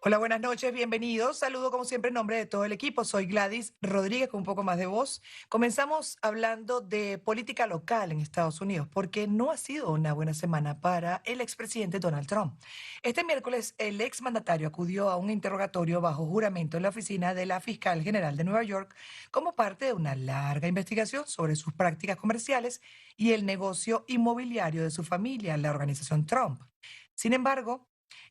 Hola, buenas noches, bienvenidos. Saludo como siempre en nombre de todo el equipo. Soy Gladys Rodríguez con un poco más de voz. Comenzamos hablando de política local en Estados Unidos, porque no ha sido una buena semana para el expresidente Donald Trump. Este miércoles, el exmandatario acudió a un interrogatorio bajo juramento en la oficina de la fiscal general de Nueva York como parte de una larga investigación sobre sus prácticas comerciales y el negocio inmobiliario de su familia, la organización Trump. Sin embargo,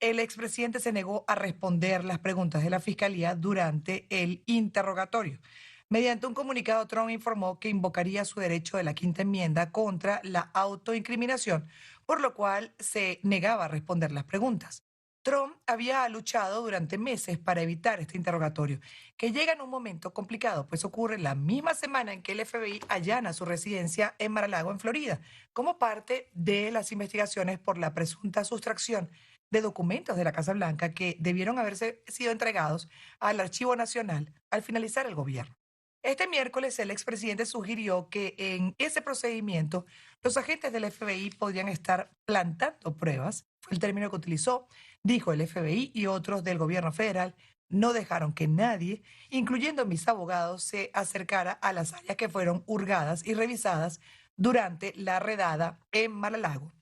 el expresidente se negó a responder las preguntas de la fiscalía durante el interrogatorio. Mediante un comunicado, Trump informó que invocaría su derecho de la quinta enmienda contra la autoincriminación, por lo cual se negaba a responder las preguntas. Trump había luchado durante meses para evitar este interrogatorio, que llega en un momento complicado, pues ocurre la misma semana en que el FBI allana su residencia en Mar-a-Lago, en Florida, como parte de las investigaciones por la presunta sustracción de documentos de la Casa Blanca que debieron haberse sido entregados al Archivo Nacional al finalizar el gobierno. Este miércoles, el expresidente sugirió que en ese procedimiento los agentes del FBI podrían estar plantando pruebas, fue el término que utilizó, dijo el FBI y otros del gobierno federal, no dejaron que nadie, incluyendo mis abogados, se acercara a las áreas que fueron hurgadas y revisadas durante la redada en Mar-a-Lago.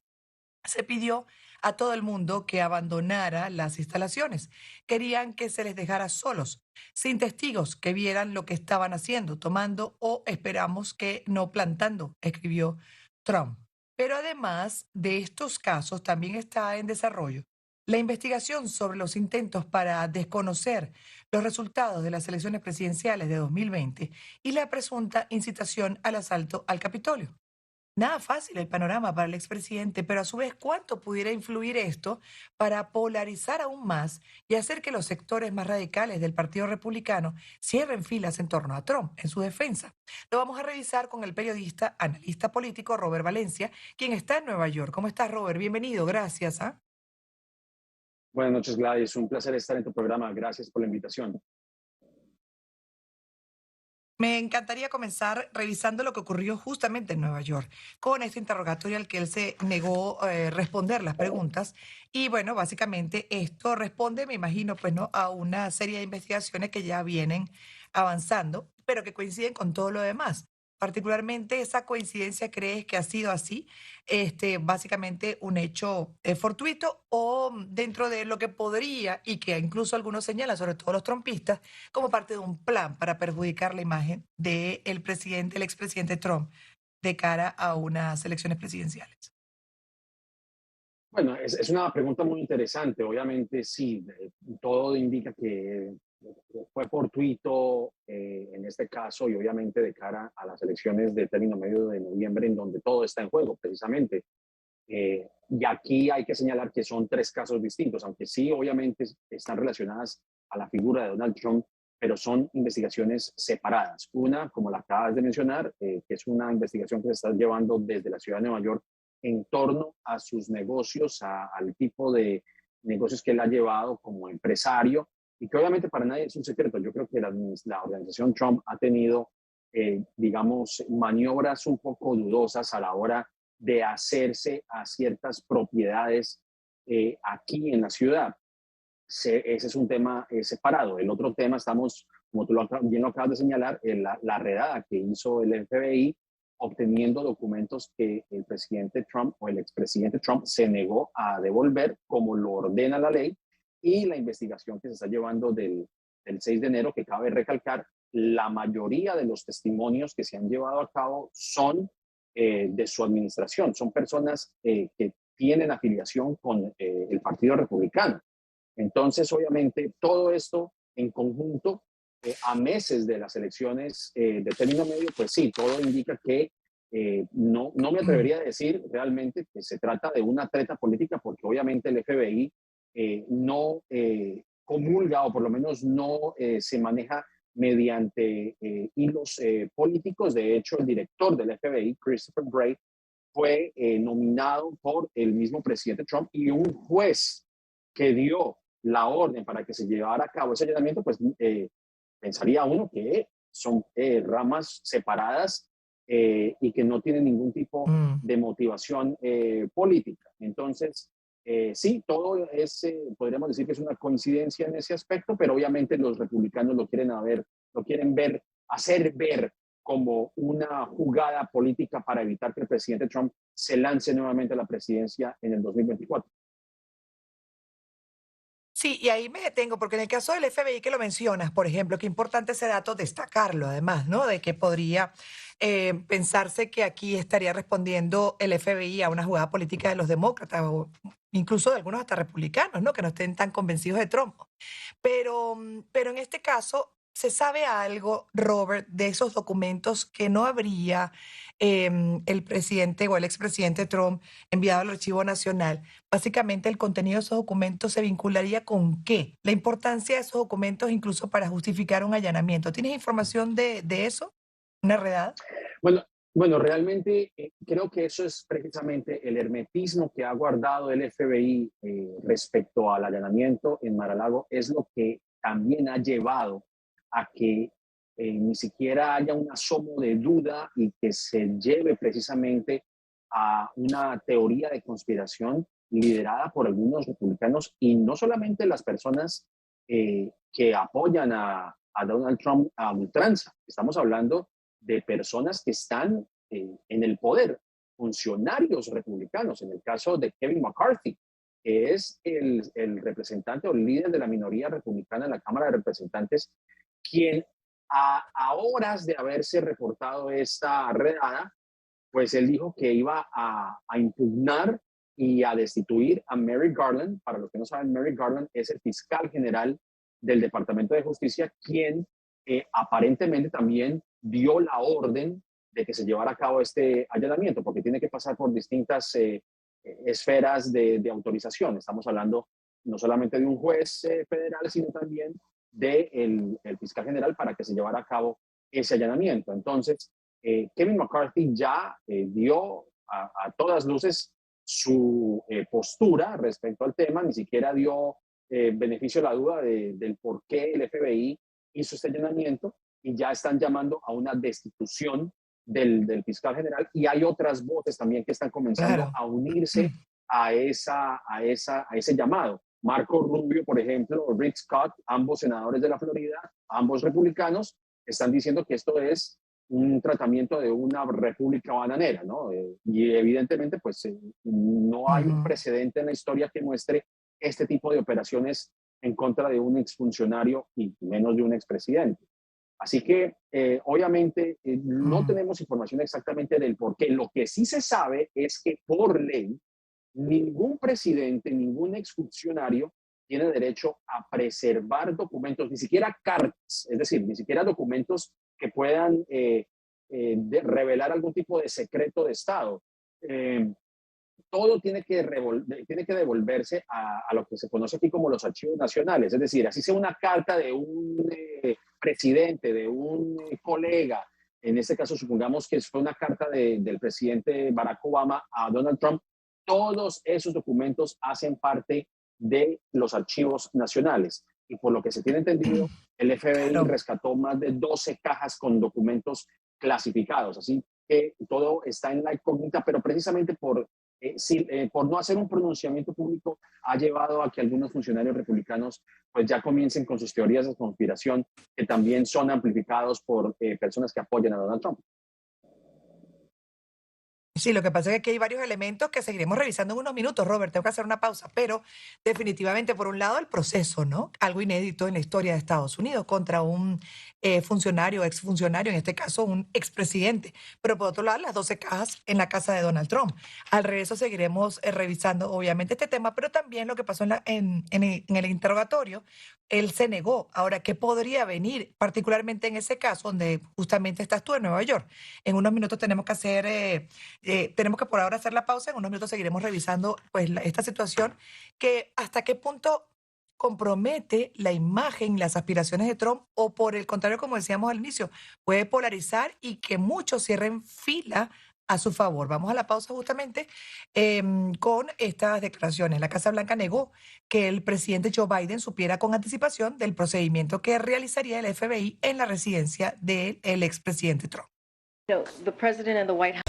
Se pidió a todo el mundo que abandonara las instalaciones. Querían que se les dejara solos, sin testigos que vieran lo que estaban haciendo, tomando o esperamos que no plantando, escribió Trump. Pero además de estos casos, también está en desarrollo la investigación sobre los intentos para desconocer los resultados de las elecciones presidenciales de 2020 y la presunta incitación al asalto al Capitolio. Nada fácil el panorama para el expresidente, pero a su vez, ¿cuánto pudiera influir esto para polarizar aún más y hacer que los sectores más radicales del Partido Republicano cierren filas en torno a Trump en su defensa? Lo vamos a revisar con el periodista, analista político Robert Valencia, quien está en Nueva York. ¿Cómo estás, Robert? Bienvenido, gracias. ¿Ah? Buenas noches, Gladys. Un placer estar en tu programa. Gracias por la invitación. Me encantaría comenzar revisando lo que ocurrió justamente en Nueva York, con este interrogatorio al que él se negó responder las preguntas. Y bueno, básicamente esto responde, me imagino, pues no, a una serie de investigaciones que ya vienen avanzando, pero que coinciden con todo lo demás. Particularmente esa coincidencia, ¿crees que ha sido así? Básicamente un hecho fortuito o dentro de lo que podría y que incluso algunos señalan, sobre todo los trompistas, como parte de un plan para perjudicar la imagen del presidente, el expresidente Trump, de cara a unas elecciones presidenciales. Bueno, es una pregunta muy interesante. Obviamente, sí, todo indica que fue fortuito en este caso y obviamente de cara a las elecciones de término medio de noviembre, en donde todo está en juego, precisamente. Y aquí hay que señalar que son tres casos distintos, aunque sí, obviamente están relacionadas a la figura de Donald Trump, pero son investigaciones separadas. Una, como la acabas de mencionar, que es una investigación que se está llevando desde la ciudad de Nueva York en torno a sus negocios, al tipo de negocios que él ha llevado como empresario, y que obviamente para nadie es un secreto. Yo creo que la organización Trump ha tenido, digamos, maniobras un poco dudosas a la hora de hacerse a ciertas propiedades aquí en la ciudad. Ese es un tema separado. El otro tema, estamos, como tú bien lo acabas de señalar, en la redada que hizo el FBI obteniendo documentos que el presidente Trump o el expresidente Trump se negó a devolver como lo ordena la ley, y la investigación que se está llevando del 6 de enero, que cabe recalcar, la mayoría de los testimonios que se han llevado a cabo son de su administración, son personas que tienen afiliación con el Partido Republicano. Entonces, obviamente, todo esto en conjunto, a meses de las elecciones de término medio, pues sí, todo indica que no me Mm. atrevería a decir realmente que se trata de una treta política, porque obviamente el FBI no comulga, o por lo menos no se maneja mediante hilos políticos. De hecho, el director del FBI, Christopher Wray, fue nominado por el mismo presidente Trump, y un juez que dio la orden para que se llevara a cabo ese allanamiento, pues pensaría uno que son ramas separadas y que no tienen ningún tipo Mm. de motivación política. Entonces, Sí, todo es, podríamos decir que es una coincidencia en ese aspecto, pero obviamente los republicanos lo quieren ver, hacer ver como una jugada política para evitar que el presidente Trump se lance nuevamente a la presidencia en el 2024. Sí, y ahí me detengo, porque en el caso del FBI que lo mencionas, por ejemplo, qué importante ese dato destacarlo, además, ¿no? De que podría pensarse que aquí estaría respondiendo el FBI a una jugada política de los demócratas o incluso de algunos hasta republicanos, ¿no? Que no estén tan convencidos de Trump. Pero, pero en este caso, ¿se sabe algo, Robert, de esos documentos que no habría el presidente o el expresidente Trump enviado al Archivo Nacional? Básicamente, el contenido de esos documentos se vincularía con qué, la importancia de esos documentos incluso para justificar un allanamiento. ¿Tienes información de eso? ¿Una redada? Bueno, bueno, realmente creo que eso es precisamente el hermetismo que ha guardado el FBI respecto al allanamiento en Mar-a-Lago, es lo que también ha llevado a que ni siquiera haya un asomo de duda y que se lleve precisamente a una teoría de conspiración liderada por algunos republicanos y no solamente las personas que apoyan a Donald Trump a ultranza. Estamos hablando de personas que están en el poder, funcionarios republicanos, en el caso de Kevin McCarthy, que es el representante o el líder de la minoría republicana en la Cámara de Representantes, quien a horas de haberse reportado esta redada, pues él dijo que iba a impugnar y a destituir a Merrick Garland. Para los que no saben, Merrick Garland es el fiscal general del Departamento de Justicia, quien aparentemente también dio la orden de que se llevara a cabo este allanamiento, porque tiene que pasar por distintas esferas de autorización. Estamos hablando no solamente de un juez federal, sino también del de el fiscal general para que se llevara a cabo ese allanamiento. Entonces, Kevin McCarthy ya dio a todas luces su postura respecto al tema, ni siquiera dio beneficio a la duda del por qué el FBI hizo este allanamiento y ya están llamando a una destitución del fiscal general y hay otras voces también que están comenzando Claro. a unirse a ese llamado. Marco Rubio, por ejemplo, o Rick Scott, ambos senadores de la Florida, ambos republicanos, están diciendo que esto es un tratamiento de una república bananera, ¿no? Y evidentemente, pues no hay un Ujú. precedente en la historia que muestre este tipo de operaciones en contra de un exfuncionario y menos de un expresidente. Así que, obviamente, no Mm. tenemos información exactamente del por qué. Lo que sí se sabe es que por ley, ningún presidente, ningún exfuncionario tiene derecho a preservar documentos, ni siquiera cartas, es decir, ni siquiera documentos que puedan revelar algún tipo de secreto de Estado. Eh, Todo tiene que devolverse a lo que se conoce aquí como los archivos nacionales, es decir, así sea una carta de un presidente, de un colega, en este caso supongamos que fue una carta del presidente Barack Obama a Donald Trump, todos esos documentos hacen parte de los archivos nacionales. Y por lo que se tiene entendido, el FBI Claro. rescató más de 12 cajas con documentos clasificados. Así que todo está en la incógnita, pero precisamente por no hacer un pronunciamiento público ha llevado a que algunos funcionarios republicanos pues ya comiencen con sus teorías de conspiración que también son amplificados por personas que apoyan a Donald Trump. Sí, lo que pasa es que aquí hay varios elementos que seguiremos revisando en unos minutos, Robert. Tengo que hacer una pausa, pero definitivamente, por un lado, el proceso, ¿no? Algo inédito en la historia de Estados Unidos contra un funcionario, exfuncionario, en este caso un expresidente. Pero por otro lado, las 12 cajas en la casa de Donald Trump. Al regreso seguiremos revisando, obviamente, este tema, pero también lo que pasó en el interrogatorio. Él se negó. Ahora, ¿qué podría venir, particularmente en ese caso, donde justamente estás tú en Nueva York? En unos minutos tenemos que hacer. Tenemos que por ahora hacer la pausa. En unos minutos seguiremos revisando pues esta situación que hasta qué punto compromete la imagen, las aspiraciones de Trump o por el contrario, como decíamos al inicio, puede polarizar y que muchos cierren fila a su favor. Vamos a la pausa justamente con estas declaraciones. La Casa Blanca negó que el presidente Joe Biden supiera con anticipación del procedimiento que realizaría el FBI en la residencia del expresidente Trump. The president and the White House.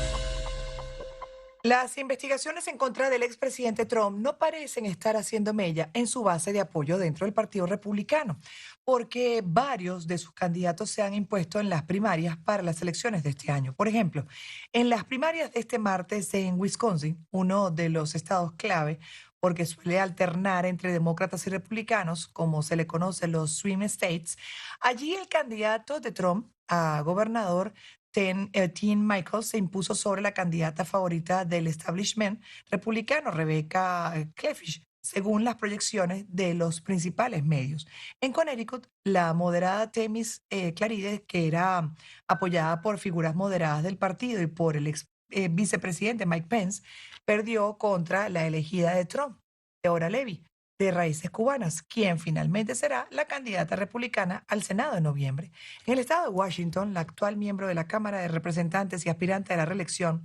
Las investigaciones en contra del expresidente Trump no parecen estar haciendo mella en su base de apoyo dentro del Partido Republicano, porque varios de sus candidatos se han impuesto en las primarias para las elecciones de este año. Por ejemplo, en las primarias de este martes en Wisconsin, uno de los estados clave, porque suele alternar entre demócratas y republicanos, como se le conoce los swing states, allí el candidato de Trump a gobernador Tim Michaels se impuso sobre la candidata favorita del establishment republicano, Rebecca Klefish, según las proyecciones de los principales medios. En Connecticut, la moderada Temis Claride, que era apoyada por figuras moderadas del partido y por el ex vicepresidente Mike Pence, perdió contra la elegida de Trump, Deora Levy, de raíces cubanas, quien finalmente será la candidata republicana al Senado en noviembre. En el estado de Washington, la actual miembro de la Cámara de Representantes y aspirante a la reelección,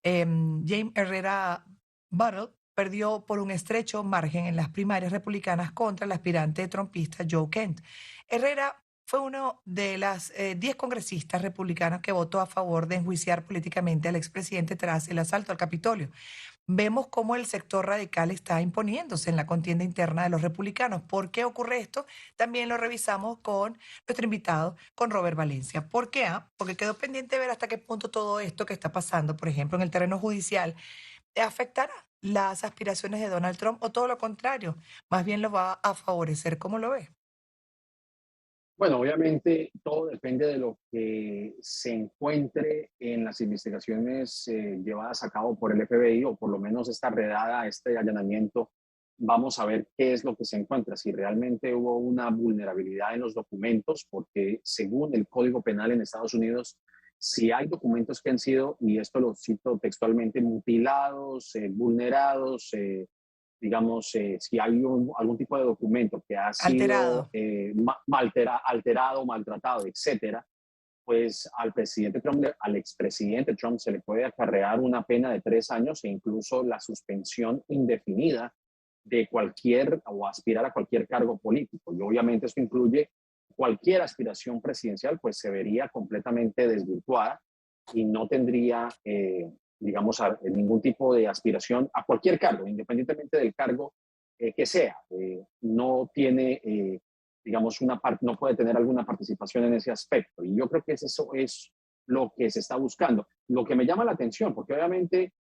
James Herrera Buttle, perdió por un estrecho margen en las primarias republicanas contra el aspirante trumpista Joe Kent. Herrera fue uno de las 10 congresistas republicanos que votó a favor de enjuiciar políticamente al expresidente tras el asalto al Capitolio. Vemos cómo el sector radical está imponiéndose en la contienda interna de los republicanos. ¿Por qué ocurre esto? También lo revisamos con nuestro invitado, con Robert Valencia. ¿Por qué? Porque quedó pendiente ver hasta qué punto todo esto que está pasando, por ejemplo, en el terreno judicial, afectará las aspiraciones de Donald Trump o todo lo contrario, más bien lo va a favorecer. ¿Cómo lo ve? Bueno, obviamente todo depende de lo que se encuentre en las investigaciones llevadas a cabo por el FBI o por lo menos esta redada, este allanamiento. Vamos a ver qué es lo que se encuentra, si realmente hubo una vulnerabilidad en los documentos, porque según el Código Penal en Estados Unidos, si hay documentos que han sido, y esto lo cito textualmente, mutilados, vulnerados, digamos, si hay algún tipo de documento que ha sido Alterado. alterado, maltratado, etcétera, pues al presidente Trump, al expresidente Trump se le puede acarrear una pena de 3 años e incluso la suspensión indefinida de cualquier o aspirar a cualquier cargo político. Y obviamente esto incluye cualquier aspiración presidencial, pues se vería completamente desvirtuada y no tendría digamos, ningún tipo de aspiración a cualquier cargo, independientemente del cargo que sea. No tiene, digamos, no puede tener alguna participación en ese aspecto. Y yo creo que eso es lo que se está buscando. Lo que me llama la atención, porque obviamente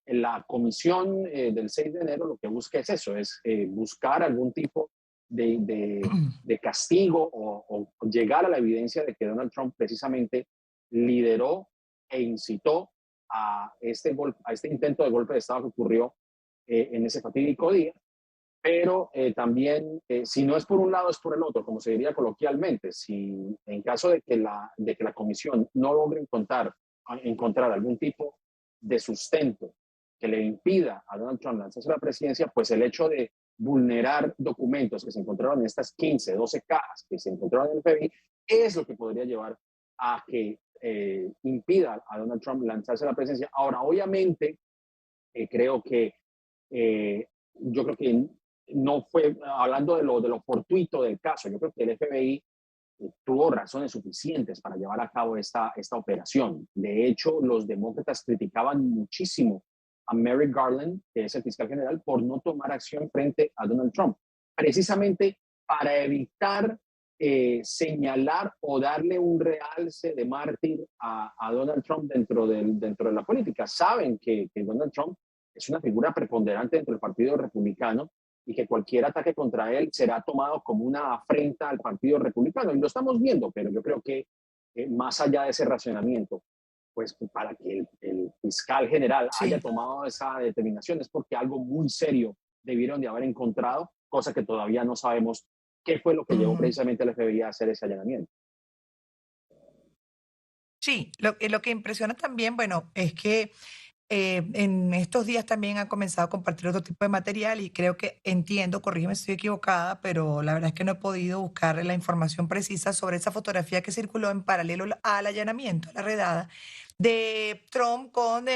la comisión del 6 de enero lo que busca es eso, es buscar algún tipo de castigo o llegar a la evidencia de que Donald Trump precisamente lideró e incitó a este intento de golpe de Estado que ocurrió en ese fatídico día, pero también, si no es por un lado, es por el otro, como se diría coloquialmente. Si en caso de que la comisión no logre encontrar algún tipo de sustento que le impida a Donald Trump lanzarse a la presidencia, pues el hecho de vulnerar documentos que se encontraron en estas 15, 12 cajas que se encontraron en el FBI es lo que podría llevar a que impida a Donald Trump lanzarse a la presidencia. Ahora, obviamente, creo que yo creo que no fue, hablando de lo fortuito del caso, yo creo que el FBI tuvo razones suficientes para llevar a cabo esta operación. De hecho, los demócratas criticaban muchísimo a Merrick Garland, que es el fiscal general, por no tomar acción frente a Donald Trump, precisamente para evitar señalar o darle un realce de mártir a Donald Trump dentro de la política. Saben que Donald Trump es una figura preponderante dentro del Partido Republicano y que cualquier ataque contra él será tomado como una afrenta al Partido Republicano. Y lo estamos viendo, pero yo creo que más allá de ese racionamiento, pues para que el fiscal general haya Sí. tomado esa determinación es porque algo muy serio debieron de haber encontrado, cosa que todavía no sabemos qué fue lo que llevó Ujú. precisamente al FBI a hacer ese allanamiento. Sí, lo que impresiona también, bueno, es que en estos días también han comenzado a compartir otro tipo de material y creo que entiendo, corrígeme si estoy equivocada, pero la verdad es que no he podido buscar la información precisa sobre esa fotografía que circuló en paralelo al allanamiento, a la redada, de Trump con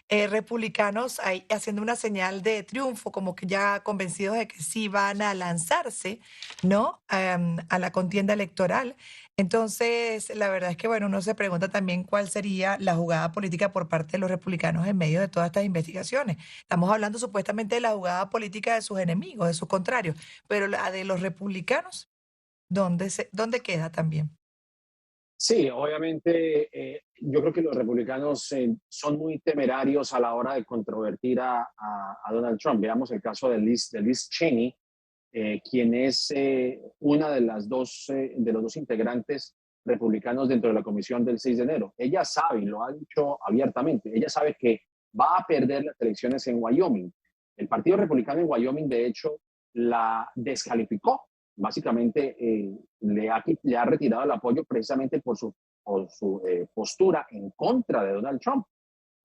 republicanos ahí haciendo una señal de triunfo, como que ya convencidos de que sí van a lanzarse, ¿no? A la contienda electoral. Entonces, la verdad es que, bueno, uno se pregunta también cuál sería la jugada política por parte de los republicanos en medio de todas estas investigaciones. Estamos hablando supuestamente de la jugada política de sus enemigos, de sus contrarios, pero la de los republicanos, ¿dónde queda también? Sí, obviamente, yo creo que los republicanos son muy temerarios a la hora de controvertir a Donald Trump. Veamos el caso de Liz Cheney, quien es una de de los dos integrantes republicanos dentro de la comisión del 6 de enero. Ella sabe, y lo ha dicho abiertamente, ella sabe que va a perder las elecciones en Wyoming. El Partido Republicano en Wyoming, de hecho, la descalificó. Básicamente, le ha retirado el apoyo precisamente por su postura en contra de Donald Trump.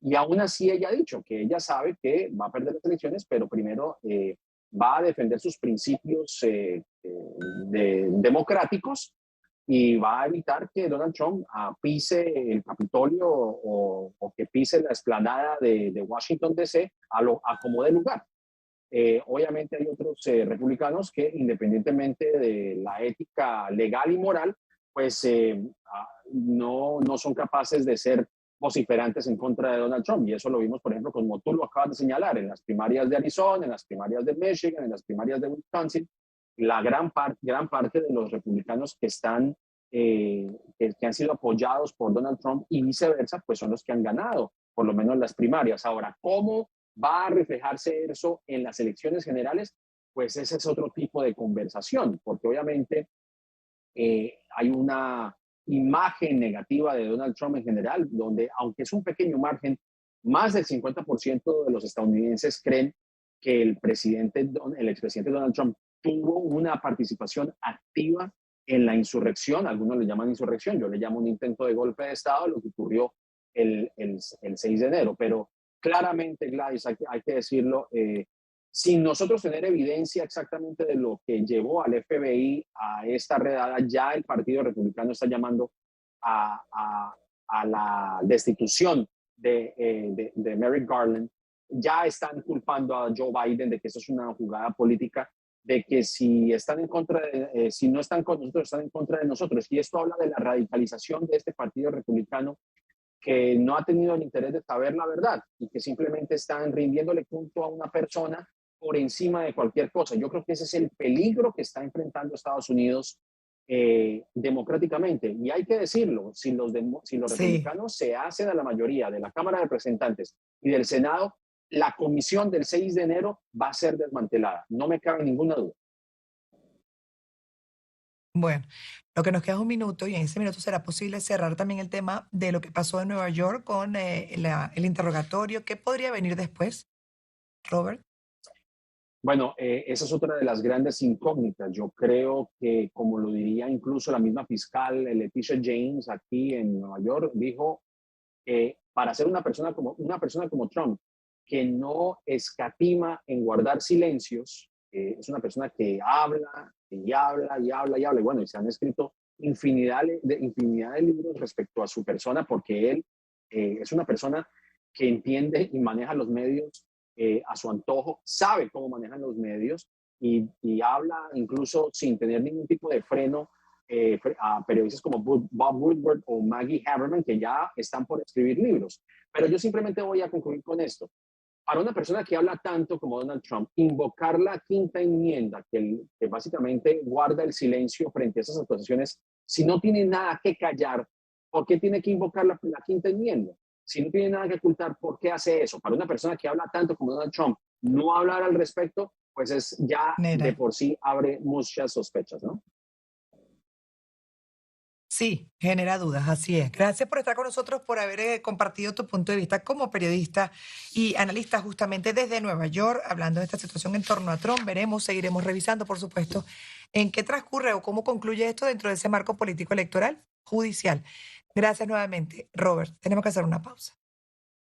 Y aún así ella ha dicho que ella sabe que va a perder las elecciones, pero primero va a defender sus principios democráticos y va a evitar que Donald Trump pise el Capitolio o que pise la explanada de Washington, D.C. A como de lugar. Obviamente hay otros republicanos que independientemente de la ética legal y moral, pues no son capaces de ser vociferantes en contra de Donald Trump. Y eso lo vimos, por ejemplo, como tú lo acabas de señalar, en las primarias de Arizona, en las primarias de Michigan, en las primarias de Wisconsin. La gran parte de los republicanos que que han sido apoyados por Donald Trump y viceversa, pues son los que han ganado, por lo menos las primarias. Ahora, ¿cómo va a reflejarse eso en las elecciones generales? Pues ese es otro tipo de conversación, porque obviamente hay una imagen negativa de Donald Trump en general, donde aunque es un pequeño margen, más del 50% de los estadounidenses creen que el expresidente Donald Trump tuvo una participación activa en la insurrección. Algunos le llaman insurrección, yo le llamo un intento de golpe de Estado, lo que ocurrió el 6 de enero. Pero claramente, Gladys, hay que decirlo, sin nosotros tener evidencia exactamente de lo que llevó al FBI a esta redada, ya el Partido Republicano está llamando a, a, a la destitución de Merrick Garland. Ya están culpando a Joe Biden de que eso es una jugada política, de que si están en contra si no están con nosotros, están en contra de nosotros. Y esto habla de la radicalización de este Partido Republicano, que no ha tenido el interés de saber la verdad y que simplemente están rindiéndole culto a una persona por encima de cualquier cosa. Yo creo que ese es el peligro que está enfrentando Estados Unidos democráticamente. Y hay que decirlo, si los Sí. republicanos se hacen a la mayoría de la Cámara de Representantes y del Senado, la comisión del 6 de enero va a ser desmantelada. No me cabe ninguna duda. Bueno, lo que nos queda es un minuto y en ese minuto será posible cerrar también el tema de lo que pasó en Nueva York con el interrogatorio. ¿Qué podría venir después, Robert? Bueno, esa es otra de las grandes incógnitas. Yo creo que, como lo diría incluso la misma fiscal Leticia James aquí en Nueva York, dijo que para ser una persona como Trump, que no escatima en guardar silencios, es una persona que habla y habla y habla y habla. Y bueno, y se han escrito infinidad de libros respecto a su persona, porque él es una persona que entiende y maneja los medios a su antojo, sabe cómo manejan los medios y habla incluso sin tener ningún tipo de freno a periodistas como Bob Woodward o Maggie Haberman, que ya están por escribir libros. Pero yo simplemente voy a concluir con esto. Para una persona que habla tanto como Donald Trump, invocar la quinta enmienda, que básicamente guarda el silencio frente a esas acusaciones, si no tiene nada que callar, ¿por qué tiene que invocar la quinta enmienda? Si no tiene nada que ocultar, ¿por qué hace eso? Para una persona que habla tanto como Donald Trump, no hablar al respecto, pues es ya de Nera. por sí abre muchas sospechas, ¿no? Sí, genera dudas, así es. Gracias por estar con nosotros, por haber compartido tu punto de vista como periodista y analista justamente desde Nueva York, hablando de esta situación en torno a Trump. Veremos, seguiremos revisando, por supuesto, en qué transcurre o cómo concluye esto dentro de ese marco político electoral judicial. Gracias nuevamente, Robert. Tenemos que hacer una pausa.